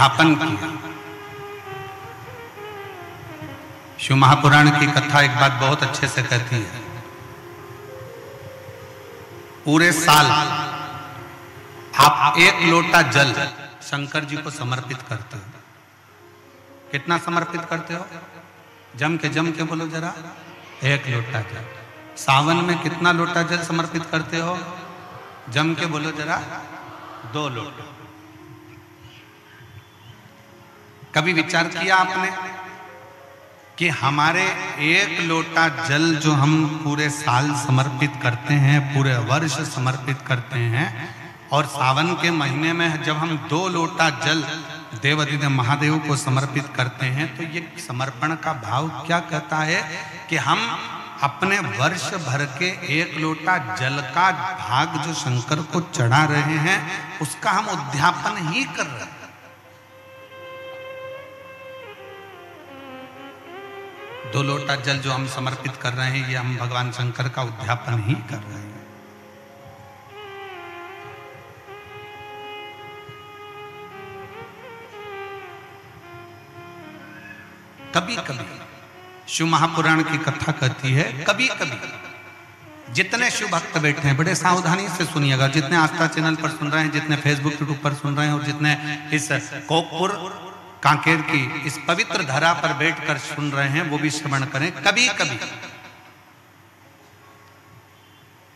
उद्यापन किया। शिव महापुराण की कथा एक बात बहुत अच्छे से कहती है, पूरे साल आप एक लोटा जल शंकर जी को समर्पित करते हो। कितना समर्पित करते हो? जम के बोलो जरा। एक लोटा जल। सावन में कितना लोटा जल समर्पित करते हो? जम के बोलो जरा। 2 लोटा। कभी विचार किया आपने कि हमारे एक लोटा जल जो हम पूरे साल समर्पित करते हैं, पूरे वर्ष समर्पित करते हैं, और सावन के महीने में जब हम 2 लोटा जल देवाधिदेव महादेव को समर्पित करते हैं, तो ये समर्पण का भाव क्या कहता है कि हम अपने वर्ष भर के एक लोटा जल का भाग जो शंकर को चढ़ा रहे हैं, उसका हम उद्यापन ही कर रहे हैं। 2 लोटा जल जो हम समर्पित कर रहे हैं, ये हम भगवान शंकर का उद्यापन ही कर रहे हैं। कभी कभी शिव महापुराण की कथा कहती है, कभी कभी जितने शिव भक्त बैठे हैं, बड़े सावधानी से सुनिएगा, जितने आस्था चैनल पर सुन रहे हैं, जितने फेसबुक यूट्यूब पर सुन रहे हैं, और जितने इस कोकपुर कांकेर की इस पवित्र धरा पर बैठकर सुन रहे हैं, वो भी श्रवण करें। कभी कभी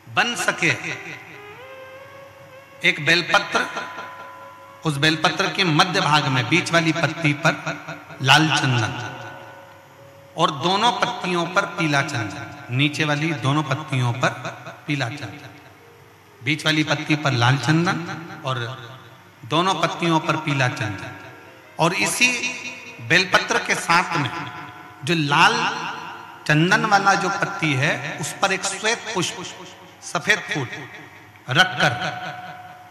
बन सके एक बेलपत्र, उस बेलपत्र के मध्य भाग में बीच वाली पत्ती पर लाल चंदन और दोनों पत्तियों पर पीला चंदन, नीचे वाली दोनों पत्तियों पर पीला चंदन, बीच वाली पत्ती पर लाल चंदन और दोनों पत्तियों पर पीला चंदन, और इसी बेलपत्र के साथ में जो लाल चंदन वाला जो पत्ती है, उस पर एक श्वेत पुष्प, सफेद फूल रखकर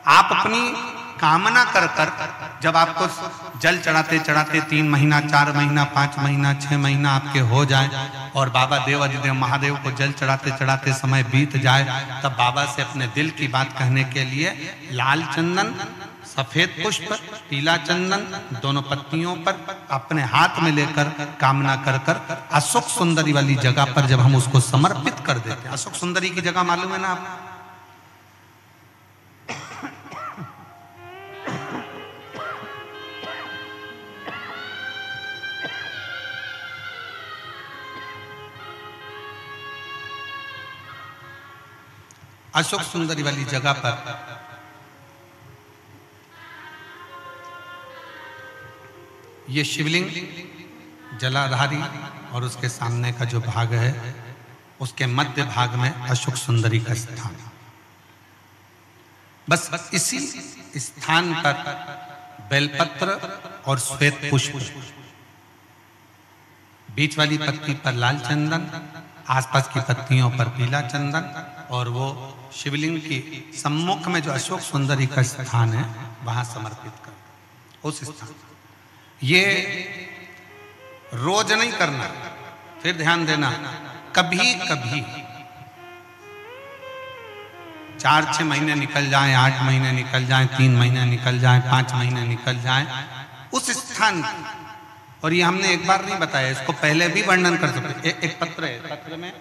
आप अपनी कामना कर जब आपको जल चढ़ाते चढ़ाते 3 महीना, 4 महीना, 5 महीना, 6 महीना आपके हो जाए, और बाबा देवाधिदेव महादेव को जल चढ़ाते चढ़ाते समय बीत जाए, तब बाबा से अपने दिल की बात कहने के लिए लाल चंदन, सफेद पुष्प, पीला चंदन दोनों पत्तियों पर अपने हाथ में लेकर कामना कर अशोक सुंदरी वाली जगह पर जब हम उसको समर्पित कर देते हैं। अशोक सुंदरी की जगह मालूम है ना आप? अशोक सुंदरी वाली जगह पर ये शिवलिंग जलाधारी और उसके सामने का जो भाग है, उसके मध्य भाग में अशोक सुंदरी का स्थान। बस इसी स्थान पर बेलपत्र और श्वेत पुष्प, बीच वाली पत्ती पर लाल चंदन, आसपास की पत्तियों पर पीला चंदन, और वो शिवलिंग की सम्मुख में जो अशोक सुंदरी का स्थान है, वहां समर्पित कर। उस स्थान ये रोज नहीं करना, फिर ध्यान देना, कभी कभी 4-6 महीने निकल जाएं, 8 महीने निकल जाएं, 3 महीने निकल जाएं, 5 महीने निकल जाएं, उस स्थान, और ये हमने एक बार नहीं बताया, इसको पहले भी वर्णन कर सकते। एक पत्र है, पत्र में